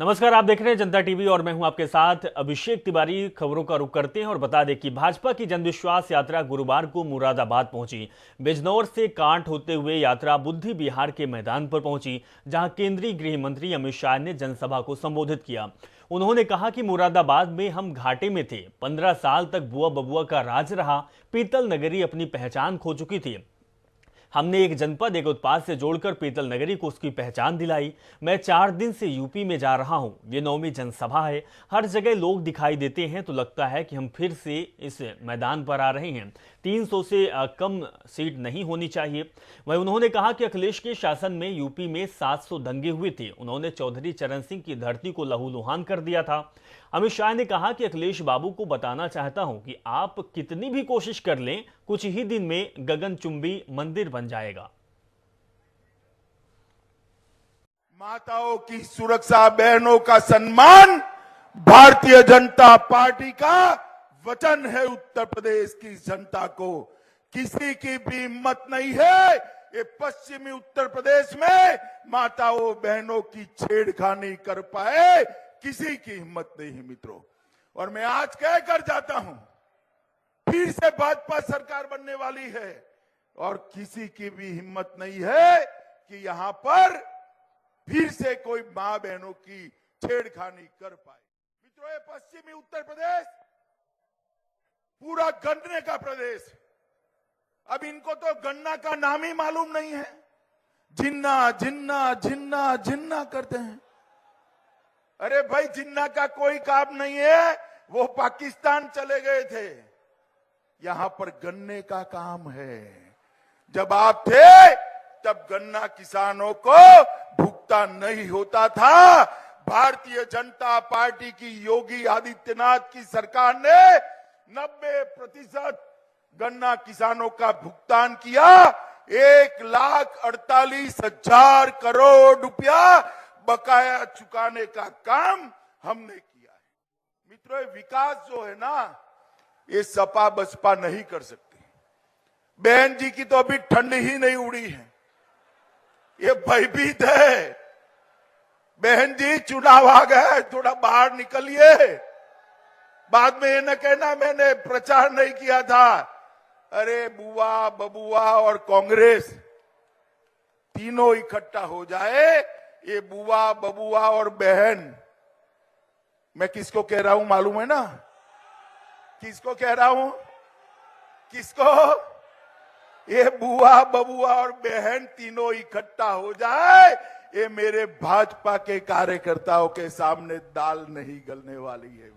नमस्कार, आप देख रहे हैं जनता टीवी और मैं हूं आपके साथ अभिषेक तिवारी। खबरों का रुख करते हैं और बता दें कि भाजपा की जनविश्वास यात्रा गुरुवार को मुरादाबाद पहुंची। बिजनौर से कांठ होते हुए यात्रा बुद्धि विहार के मैदान पर पहुंची, जहां केंद्रीय गृह मंत्री अमित शाह ने जनसभा को संबोधित किया। उन्होंने कहा कि मुरादाबाद में हम घाटे में थे, 15 साल तक बुआ बबुआ का राज रहा, पीतल नगरी अपनी पहचान खो चुकी थी। हमने एक जनपद एक उत्पाद से जोड़कर पीतल नगरी को उसकी पहचान दिलाई। मैं 4 दिन से यूपी में जा रहा हूं, ये 9वीं जनसभा है। हर जगह लोग दिखाई देते हैं तो लगता है कि हम फिर से इस मैदान पर आ रहे हैं। 300 से कम सीट नहीं होनी चाहिए। वहीं उन्होंने कहा कि अखिलेश के शासन में यूपी में 700 दंगे हुए थे। उन्होंने चौधरी चरण सिंह की धरती को लहूलुहान कर दिया था। अमित शाह ने कहा कि अखिलेश बाबू को बताना चाहता हूं कि आप कितनी भी कोशिश कर लें, कुछ ही दिन में गगनचुंबी मंदिर बन जाएगा। माताओं की सुरक्षा, बहनों का सम्मान भारतीय जनता पार्टी का वचन है। उत्तर प्रदेश की जनता को किसी की भी हिम्मत नहीं है ये पश्चिमी उत्तर प्रदेश में माताओं बहनों की छेड़खानी कर पाए, किसी की हिम्मत नहीं है मित्रों। और मैं आज कह कर जाता हूं, फिर से भाजपा सरकार बनने वाली है और किसी की भी हिम्मत नहीं है कि यहां पर फिर से कोई मां बहनों की छेड़खानी कर पाए। मित्रों, ये पश्चिमी उत्तर प्रदेश पूरा गन्ने का प्रदेश। अब इनको तो गन्ना का नाम ही मालूम नहीं है। जिन्ना जिन्ना जिन्ना जिन्ना करते हैं। अरे भाई, जिन्ना का कोई काम नहीं है, वो पाकिस्तान चले गए थे। यहां पर गन्ने का काम है। जब आप थे तब गन्ना किसानों को भुगतान नहीं होता था। भारतीय जनता पार्टी की योगी आदित्यनाथ की सरकार ने 90% गन्ना किसानों का भुगतान किया। 1,48,000 करोड़ रुपया बकाया चुकाने का काम हमने किया है। मित्रों, विकास जो है ना, ये सपा बसपा नहीं कर सकती। बहन जी की तो अभी ठंड ही नहीं उड़ी है, ये भयभीत है। बहन जी, चुनाव आ गया, थोड़ा बाहर निकलिए। बाद में ये न कहना मैंने प्रचार नहीं किया था। अरे बुआ बबुआ और कांग्रेस तीनों इकट्ठा हो जाए, ये बुआ बबुआ और बहन, मैं किसको कह रहा हूं मालूम है ना? किसको कह रहा हूं? किसको? ये बुआ बबुआ और बहन तीनों इकट्ठा हो जाए, ये मेरे भाजपा के कार्यकर्ताओं के सामने दाल नहीं गलने वाली है।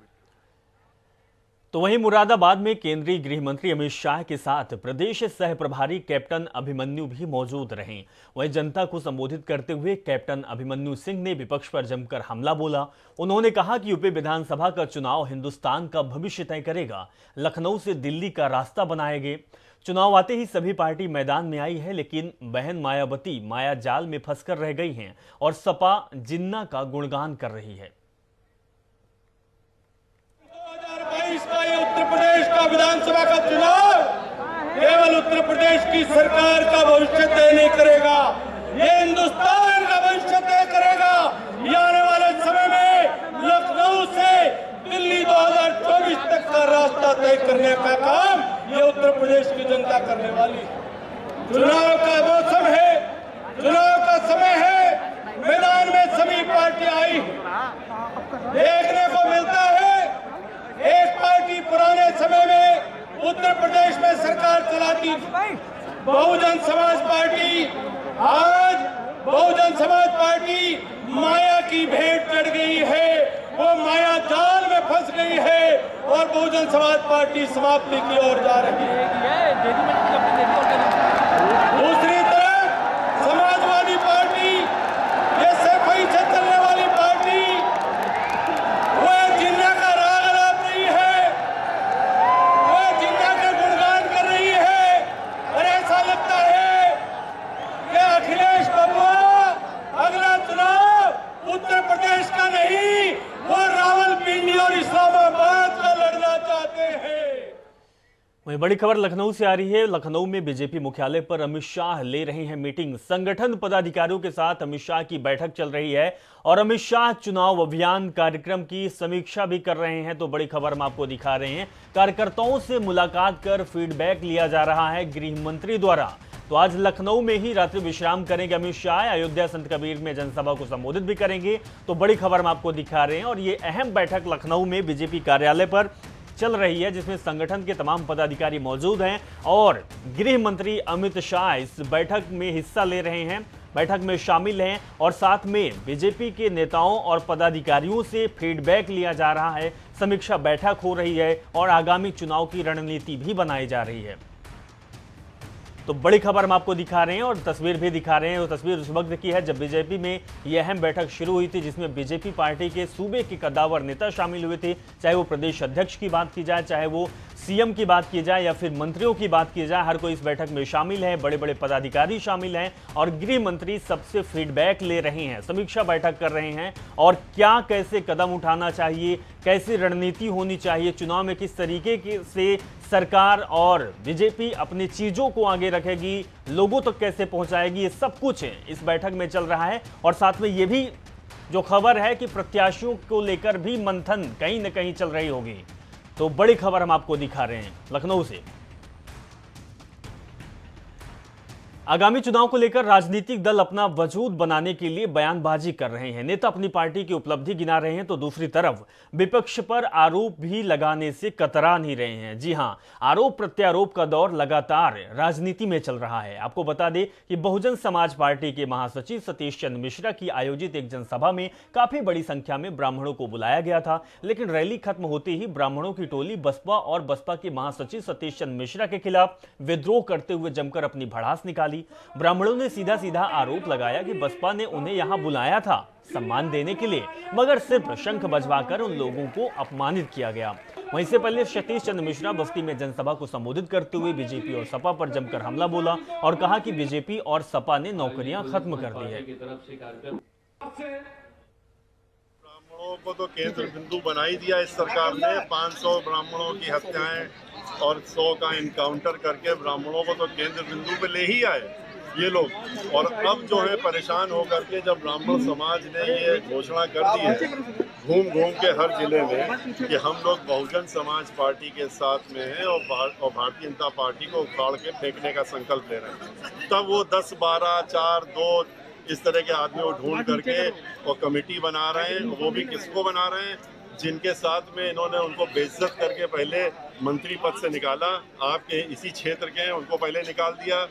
तो वहीं मुरादाबाद में केंद्रीय गृह मंत्री अमित शाह के साथ प्रदेश सह प्रभारी कैप्टन अभिमन्यु भी मौजूद रहे। वहीं जनता को संबोधित करते हुए कैप्टन अभिमन्यु सिंह ने विपक्ष पर जमकर हमला बोला। उन्होंने कहा कि यूपी विधानसभा का चुनाव हिंदुस्तान का भविष्य तय करेगा, लखनऊ से दिल्ली का रास्ता बनाएंगे। चुनाव आते ही सभी पार्टी मैदान में आई है, लेकिन बहन मायावती माया जाल में फंसकर रह गई हैं और सपा जिन्ना का गुणगान कर रही है। उत्तर प्रदेश का विधानसभा का चुनाव केवल उत्तर प्रदेश की सरकार का भविष्य तय नहीं करेगा, ये हिंदुस्तान का भविष्य तय करेगा। ये आने वाले समय में लखनऊ से दिल्ली 2024 तक का रास्ता तय करने का काम ये उत्तर प्रदेश की जनता करने वाली है। चुनाव का मौसम है, चुनाव का समय है, मैदान में सभी पार्टियां आई। देखने को मिलता है एक पार्टी पुराने समय में उत्तर प्रदेश में सरकार चलाती थी, बहुजन समाज पार्टी। आज बहुजन समाज पार्टी माया की भेंट चढ़ गई है, वो माया जाल में फंस गई है और बहुजन समाज पार्टी समाप्ति की ओर जा रही है। दूसरी तरफ समाजवादी पार्टी, ये सफाई से चलने वाली पार्टी, वो जिन्ना का राग लाप रही है, वो जिन्ना का गुणगान कर रही है। और ऐसा लगता है कि अखिलेश बबुआ अगला चुनाव उत्तर प्रदेश का नहीं, वो रावलपिंडी और इस्लामाबाद का लड़ना चाहते हैं। वहीं बड़ी खबर लखनऊ से आ रही है। लखनऊ में बीजेपी मुख्यालय पर अमित शाह ले रहे हैं मीटिंग। संगठन पदाधिकारियों के साथ अमित शाह की बैठक चल रही है और अमित शाह चुनाव अभियान कार्यक्रम की समीक्षा भी कर रहे हैं। तो बड़ी खबर हम आपको दिखा रहे हैं। कार्यकर्ताओं से मुलाकात कर फीडबैक लिया जा रहा है गृह मंत्री द्वारा। तो आज लखनऊ में ही रात्रि विश्राम करेंगे अमित शाह। अयोध्या संत कबीर में जनसभा को संबोधित भी करेंगे। तो बड़ी खबर हम आपको दिखा रहे हैं और ये अहम बैठक लखनऊ में बीजेपी कार्यालय पर चल रही है, जिसमें संगठन के तमाम पदाधिकारी मौजूद हैं और गृह मंत्री अमित शाह इस बैठक में हिस्सा ले रहे हैं, बैठक में शामिल हैं और साथ में बीजेपी के नेताओं और पदाधिकारियों से फीडबैक लिया जा रहा है। समीक्षा बैठक हो रही है और आगामी चुनाव की रणनीति भी बनाई जा रही है। तो बड़ी खबर हम आपको दिखा रहे हैं और तस्वीर भी दिखा रहे हैं। वो तस्वीर उस वक्त की है जब बीजेपी में यह अहम बैठक शुरू हुई थी, जिसमें बीजेपी पार्टी के सूबे के कद्दावर नेता शामिल हुए थे। चाहे वो प्रदेश अध्यक्ष की बात की जाए, चाहे वो सीएम की बात की जाए या फिर मंत्रियों की बात की जाए, हर कोई इस बैठक में शामिल है। बड़े बड़े पदाधिकारी शामिल हैं और गृह मंत्री सबसे फीडबैक ले रहे हैं, समीक्षा बैठक कर रहे हैं और क्या कैसे कदम उठाना चाहिए, कैसी रणनीति होनी चाहिए, चुनाव में किस तरीके से सरकार और बीजेपी अपनी चीजों को आगे रखेगी, लोगों तक कैसे पहुंचाएगी, ये सब कुछ इस बैठक में चल रहा है। और साथ में ये भी जो खबर है कि प्रत्याशियों को लेकर भी मंथन कहीं न कहीं चल रही होगी। तो बड़ी खबर हम आपको दिखा रहे हैं लखनऊ से। आगामी चुनाव को लेकर राजनीतिक दल अपना वजूद बनाने के लिए बयानबाजी कर रहे हैं। नेता अपनी पार्टी की उपलब्धि गिना रहे हैं तो दूसरी तरफ विपक्ष पर आरोप भी लगाने से कतरा नहीं रहे हैं। जी हां, आरोप प्रत्यारोप का दौर लगातार राजनीति में चल रहा है। आपको बता दें कि बहुजन समाज पार्टी के महासचिव सतीश चंद्र मिश्रा की आयोजित एक जनसभा में काफी बड़ी संख्या में ब्राह्मणों को बुलाया गया था, लेकिन रैली खत्म होते ही ब्राह्मणों की टोली बसपा और बसपा के महासचिव सतीश चंद्र मिश्रा के खिलाफ विद्रोह करते हुए जमकर अपनी भड़ास निकाली। ब्राह्मणों ने सीधा सीधा आरोप लगाया कि बसपा ने उन्हें यहां बुलाया था सम्मान देने के लिए, मगर सिर्फ शंख बजवाकर उन लोगों को अपमानित किया गया। वहीं से पहले सतीश चंद्र मिश्रा बस्ती में जनसभा को संबोधित करते हुए बीजेपी और सपा पर जमकर हमला बोला और कहा कि बीजेपी और सपा ने नौकरियां खत्म कर दी है। ब्राह्मणों को तो केंद्र बिंदु बना ही दिया इस सरकार ने। 500 ब्राह्मणों की हत्याएं और 100 का इनकाउंटर करके ब्राह्मणों को तो केंद्र बिंदु पे ले ही आए ये लोग। और अब जो है परेशान होकर के जब ब्राह्मण समाज ने ये घोषणा कर दी है घूम घूम के हर जिले में कि हम लोग बहुजन समाज पार्टी के साथ में हैं और भारतीय जनता पार्टी को उखाड़ के फेंकने का संकल्प ले रहे हैं, तब वो 10, 12, 4, 2 इस तरह के आदमी को ढूंढ करके और कमेटी बना रहे हैं। वो भी किसको बना रहे हैं? जिनके साथ में इन्होंने उनको बेइज्जत करके पहले मंत्री पद से निकाला, आपके इसी क्षेत्र के हैं, उनको पहले निकाल दिया,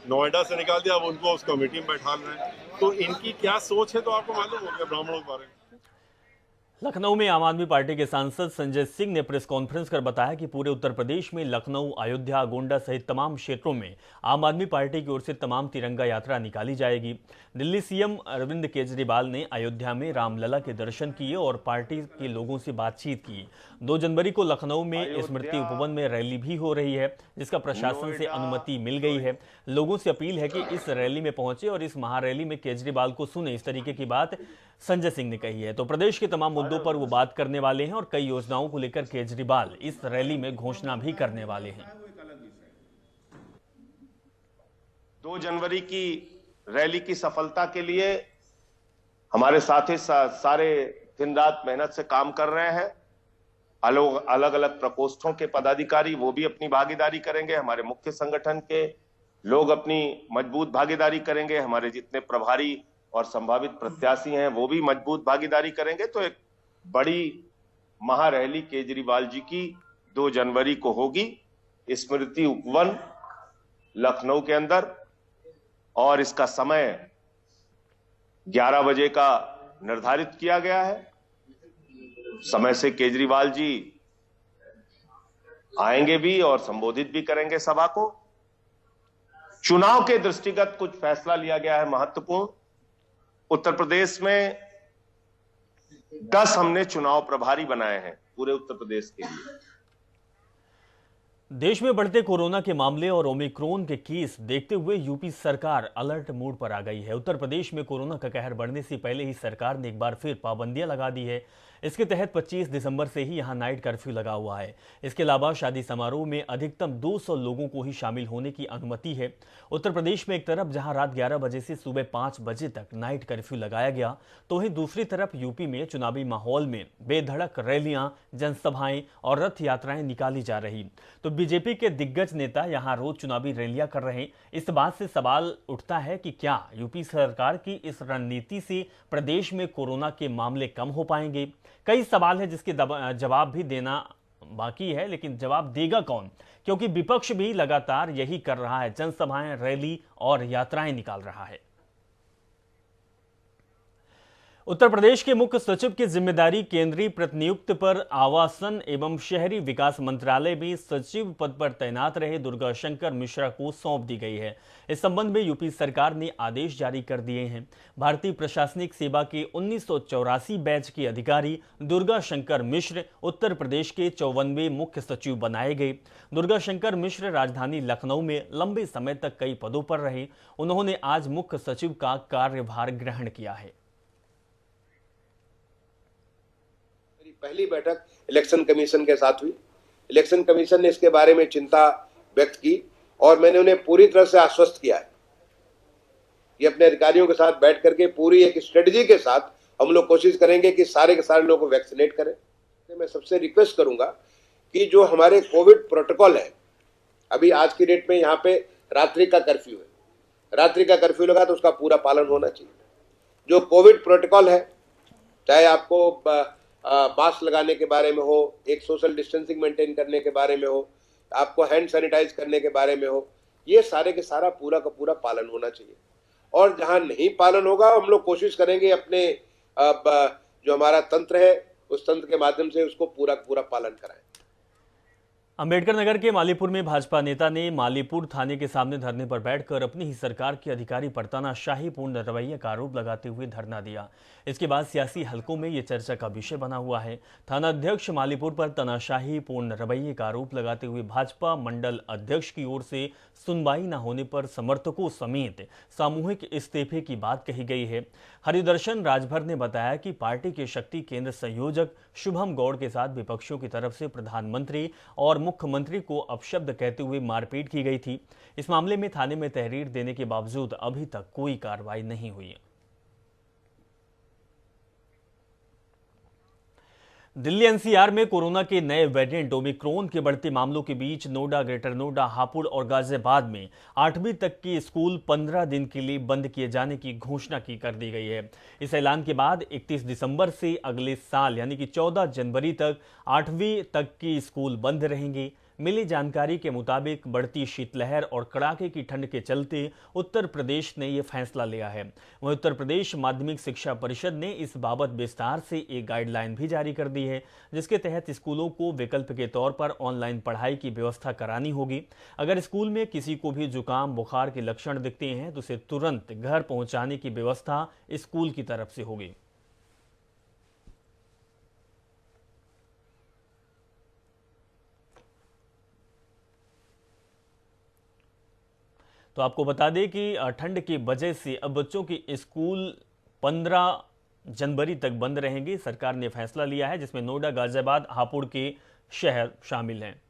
नोएडा से निकाल दिया, अब उनको उस कमेटी में बैठा रहे हैं। तो इनकी क्या सोच है तो आपको मालूम हो गया ब्राह्मणों के बारे में। लखनऊ में आम आदमी पार्टी के सांसद संजय सिंह ने प्रेस कॉन्फ्रेंस कर बताया कि पूरे उत्तर प्रदेश में लखनऊ, अयोध्या, गोंडा सहित तमाम क्षेत्रों में आम आदमी पार्टी की ओर से तमाम तिरंगा यात्रा निकाली जाएगी। दिल्ली सीएम अरविंद केजरीवाल ने अयोध्या में रामलला के दर्शन किए और पार्टी के लोगों से बातचीत की। 2 जनवरी को लखनऊ में स्मृति उपवन में रैली भी हो रही है, जिसका प्रशासन से अनुमति मिल गई है। लोगों से अपील है कि इस रैली में पहुंचे और इस महारैली में केजरीवाल को सुने, इस तरीके की बात संजय सिंह ने कही है। तो प्रदेश के तमाम मुद्दों पर वो बात करने वाले हैं और कई योजनाओं को लेकर केजरीवाल इस रैली में घोषणा भी करने वाले हैं। 2 जनवरी की रैली की सफलता के लिए हमारे साथी सारे दिन रात मेहनत से काम कर रहे हैं। अलग अलग प्रकोष्ठों के पदाधिकारी वो भी अपनी भागीदारी करेंगे, हमारे मुख्य संगठन के लोग अपनी मजबूत भागीदारी करेंगे, हमारे जितने प्रभारी और संभावित प्रत्याशी हैं वो भी मजबूत भागीदारी करेंगे। तो एक बड़ी महारैली केजरीवाल जी की 2 जनवरी को होगी स्मृति उपवन लखनऊ के अंदर और इसका समय 11 बजे का निर्धारित किया गया है। समय से केजरीवाल जी आएंगे भी और संबोधित भी करेंगे सभा को। चुनाव के दृष्टिगत कुछ फैसला लिया गया है महत्वपूर्ण। उत्तर प्रदेश में 10 हमने चुनाव प्रभारी बनाए हैं पूरे उत्तर प्रदेश के लिए। देश में बढ़ते कोरोना के मामले और ओमिक्रॉन के केस देखते हुए यूपी सरकार अलर्ट मोड पर आ गई है। उत्तर प्रदेश में कोरोना का कहर बढ़ने से पहले ही सरकार ने एक बार फिर पाबंदियां लगा दी है। इसके तहत 25 दिसंबर से ही यहां नाइट कर्फ्यू लगा हुआ है। इसके अलावा शादी समारोह में अधिकतम 200 लोगों को ही शामिल होने की अनुमति है। उत्तर प्रदेश में एक तरफ जहां रात 11 बजे से सुबह 5 बजे तक नाइट कर्फ्यू लगाया गया, तो वहीं दूसरी तरफ यूपी में चुनावी माहौल में बेधड़क रैलियां, जनसभाएं और रथ यात्राएं निकाली जा रही। तो बीजेपी के दिग्गज नेता यहां रोज चुनावी रैलियां कर रहे हैं। इस बात से सवाल उठता है कि क्या यूपी सरकार की इस रणनीति से प्रदेश में कोरोना के मामले कम हो पाएंगे? कई सवाल है जिसके जवाब भी देना बाकी है, लेकिन जवाब देगा कौन? क्योंकि विपक्ष भी लगातार यही कर रहा है, जनसभाएं, रैली और यात्राएं निकाल रहा है। उत्तर प्रदेश के मुख्य सचिव की जिम्मेदारी केंद्रीय प्रतिनियुक्त पर आवासन एवं शहरी विकास मंत्रालय में सचिव पद पर तैनात रहे दुर्गा शंकर मिश्रा को सौंप दी गई है। इस संबंध में यूपी सरकार ने आदेश जारी कर दिए हैं। भारतीय प्रशासनिक सेवा के 1984 बैच के अधिकारी दुर्गा शंकर मिश्र उत्तर प्रदेश के 54वें मुख्य सचिव बनाए गए। दुर्गा शंकर मिश्र राजधानी लखनऊ में लंबे समय तक कई पदों पर रहे। उन्होंने आज मुख्य सचिव का कार्यभार ग्रहण किया है। पहली बैठक इलेक्शन कमीशन के साथ हुई। इलेक्शन कमीशन ने इसके बारे में चिंता व्यक्त की और मैंने उन्हें पूरी तरह से आश्वस्त किया है कि अपने अधिकारियों के साथ बैठ करके पूरी एक स्ट्रेटजी के साथ हम लोग कोशिश करेंगे कि सारे के सारे लोगों को वैक्सीनेट करें। तो मैं सबसे रिक्वेस्ट करूंगा कि जो हमारे कोविड प्रोटोकॉल है, अभी आज की डेट में यहाँ पे रात्रि का कर्फ्यू है, रात्रि का कर्फ्यू लगा तो उसका पूरा पालन होना चाहिए। जो कोविड प्रोटोकॉल है, चाहे आपको मास्क लगाने के बारे में हो, एक सोशल डिस्टेंसिंग मेंटेन करने के बारे में हो, आपको हैंड सैनिटाइज करने के बारे में हो, ये सारे के सारा पूरा का पूरा पालन होना चाहिए। और जहां नहीं पालन होगा हम लोग कोशिश करेंगे अपने जो हमारा तंत्र है उस तंत्र के माध्यम से उसको पूरा पूरा पालन कराएं। अंबेडकर नगर के मालीपुर में भाजपा नेता ने मालीपुर थाने के सामने धरने पर बैठकर अपनी ही सरकार के अधिकारी पर तानाशाही पूर्ण रवैये का आरोप लगाते हुए धरना दिया। इसके बाद सियासी हलकों में यह चर्चा का विषय बना हुआ है। थाना अध्यक्ष मालीपुर पर तानाशाही पूर्ण रवैये का आरोप लगाते हुए भाजपा मंडल अध्यक्ष की ओर से सुनवाई न होने पर समर्थकों समेत सामूहिक इस्तीफे की बात कही गई है। हरिदर्शन राजभर ने बताया कि पार्टी के शक्ति केंद्र संयोजक शुभम गौड़ के साथ विपक्षियों की तरफ से प्रधानमंत्री और मुख्यमंत्री को अपशब्द कहते हुए मारपीट की गई थी। इस मामले में थाने में तहरीर देने के बावजूद अभी तक कोई कार्रवाई नहीं हुई है। दिल्ली एनसीआर में कोरोना के नए वेरिएंट ओमिक्रॉन के बढ़ते मामलों के बीच नोएडा, ग्रेटर नोएडा, हापुड़ और गाजियाबाद में 8वीं तक के स्कूल 15 दिन के लिए बंद किए जाने की घोषणा कर दी गई है। इस ऐलान के बाद 31 दिसंबर से अगले साल यानी कि 14 जनवरी तक 8वीं तक के स्कूल बंद रहेंगे। मिली जानकारी के मुताबिक बढ़ती शीतलहर और कड़ाके की ठंड के चलते उत्तर प्रदेश ने यह फैसला लिया है। वहीं उत्तर प्रदेश माध्यमिक शिक्षा परिषद ने इस बाबत विस्तार से एक गाइडलाइन भी जारी कर दी है, जिसके तहत स्कूलों को विकल्प के तौर पर ऑनलाइन पढ़ाई की व्यवस्था करानी होगी। अगर स्कूल में किसी को भी जुकाम, बुखार के लक्षण दिखते हैं तो उसे तुरंत घर पहुंचाने की व्यवस्था स्कूल की तरफ से होगी। तो आपको बता दें कि ठंड की वजह से अब बच्चों के स्कूल 15 जनवरी तक बंद रहेंगे। सरकार ने फैसला लिया है जिसमें नोएडा, गाजियाबाद, हापुड़ के शहर शामिल हैं।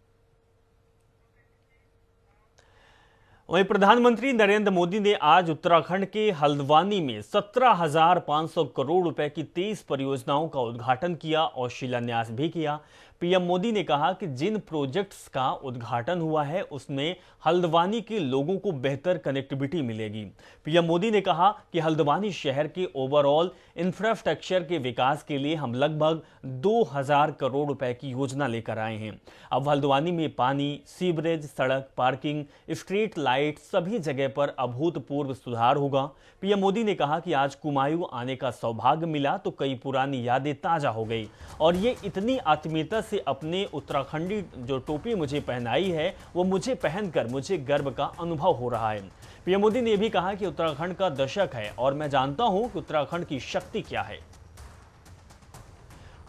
वहीं प्रधानमंत्री नरेंद्र मोदी ने आज उत्तराखंड के हल्द्वानी में 17,500 करोड़ रुपए की 30 परियोजनाओं का उद्घाटन किया और शिलान्यास भी किया। पीएम मोदी ने कहा कि जिन प्रोजेक्ट्स का उद्घाटन हुआ है उसमें हल्द्वानी के लोगों को बेहतर कनेक्टिविटी मिलेगी। पीएम मोदी ने कहा कि हल्द्वानी शहर के ओवरऑल इंफ्रास्ट्रक्चर के विकास के लिए हम लगभग 2,000 करोड़ रुपए की योजना लेकर आए हैं। अब हल्द्वानी में पानी, सीवरेज, सड़क, पार्किंग, स्ट्रीट लाइट सभी जगह पर अभूतपूर्व सुधार होगा। पीएम मोदी ने कहा कि आज कुमायूं आने का सौभाग्य मिला तो कई पुरानी यादें ताजा हो गई और ये इतनी आत्मीयता से अपने उत्तराखंडी जो टोपी मुझे पहनाई है वो मुझे पहनकर मुझे गर्व का अनुभव हो रहा है। पीएम मोदी ने भी कहा कि उत्तराखंड का दशक है और मैं जानता हूं कि उत्तराखंड की शक्ति क्या है।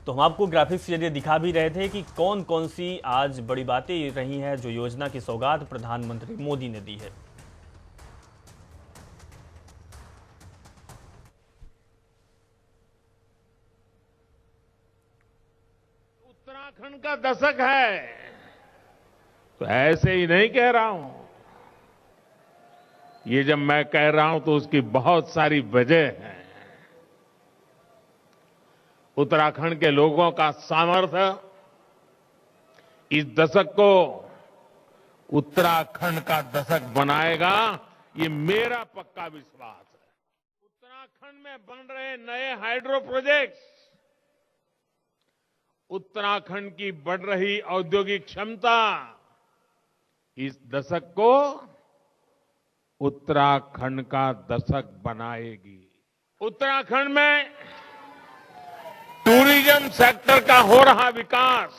तो हम आपको ग्राफिक्स के जरिए दिखा भी रहे थे कि कौन कौन सी आज बड़ी बातें रही हैं जो योजना की सौगात प्रधानमंत्री मोदी ने दी है। उत्तराखंड का दशक है तो ऐसे ही नहीं कह रहा हूं। ये जब मैं कह रहा हूं तो उसकी बहुत सारी वजह है। उत्तराखंड के लोगों का सामर्थ्य इस दशक को उत्तराखंड का दशक बनाएगा, ये मेरा पक्का विश्वास है। उत्तराखंड में बन रहे नए हाइड्रो प्रोजेक्ट्स, उत्तराखंड की बढ़ रही औद्योगिक क्षमता इस दशक को उत्तराखंड का दशक बनाएगी। उत्तराखंड में टूरिज्म सेक्टर का हो रहा विकास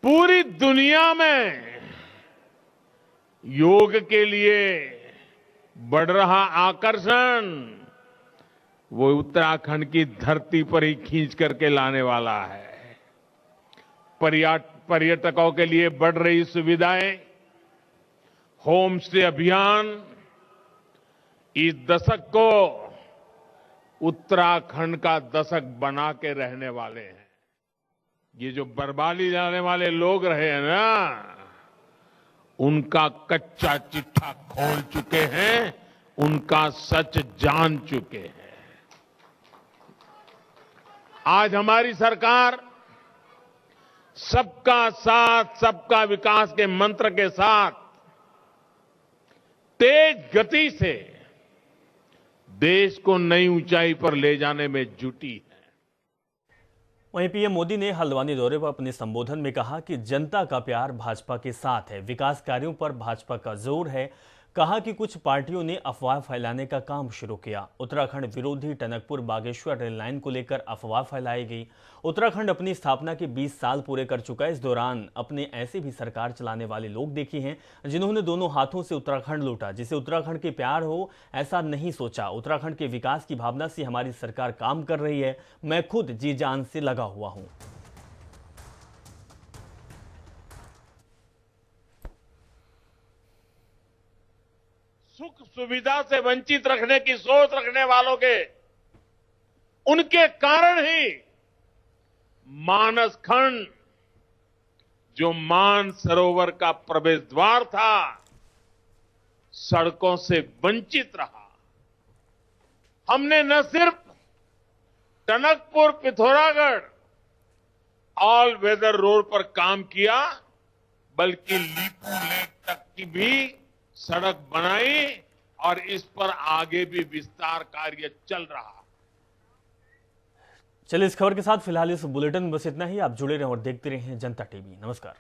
पूरी दुनिया में योग के लिए बढ़ रहा आकर्षण वो उत्तराखंड की धरती पर ही खींच करके लाने वाला है। पर्यटकों के लिए बढ़ रही सुविधाएं, होम स्टे अभियान इस दशक को उत्तराखंड का दशक बना के रहने वाले हैं। ये जो बर्बादी लाने वाले लोग रहे हैं ना, उनका कच्चा चिट्ठा खोल चुके हैं, उनका सच जान चुके हैं। आज हमारी सरकार सबका साथ सबका विकास के मंत्र के साथ तेज गति से देश को नई ऊंचाई पर ले जाने में जुटी है। वहीं पीएम मोदी ने हल्द्वानी दौरे पर अपने संबोधन में कहा कि जनता का प्यार भाजपा के साथ है, विकास कार्यों पर भाजपा का जोर है। कहा कि कुछ पार्टियों ने अफवाह फैलाने का काम शुरू किया। उत्तराखंड विरोधी टनकपुर बागेश्वर रेल लाइन को लेकर अफवाह फैलाई गई। उत्तराखंड अपनी स्थापना के 20 साल पूरे कर चुका है। इस दौरान अपने ऐसे भी सरकार चलाने वाले लोग देखे हैं जिन्होंने दोनों हाथों से उत्तराखंड लूटा। जिसे उत्तराखंड के प्यार हो ऐसा नहीं सोचा। उत्तराखंड के विकास की भावना से हमारी सरकार काम कर रही है। मैं खुद जी जान से लगा हुआ हूं। सुख सुविधा से वंचित रखने की सोच रखने वालों के उनके कारण ही मानस खंड, जो मान सरोवर का प्रवेश द्वार था, सड़कों से वंचित रहा। हमने न सिर्फ Tanakpur Pithoragarh all weather road पर काम किया, बल्कि लीपू लेक तक की भी सड़क बनाई और इस पर आगे भी विस्तार कार्य चल रहा। चलिए इस खबर के साथ फिलहाल इस बुलेटिन में बस इतना ही। आप जुड़े रहें और देखते रहें जनता टीवी। नमस्कार।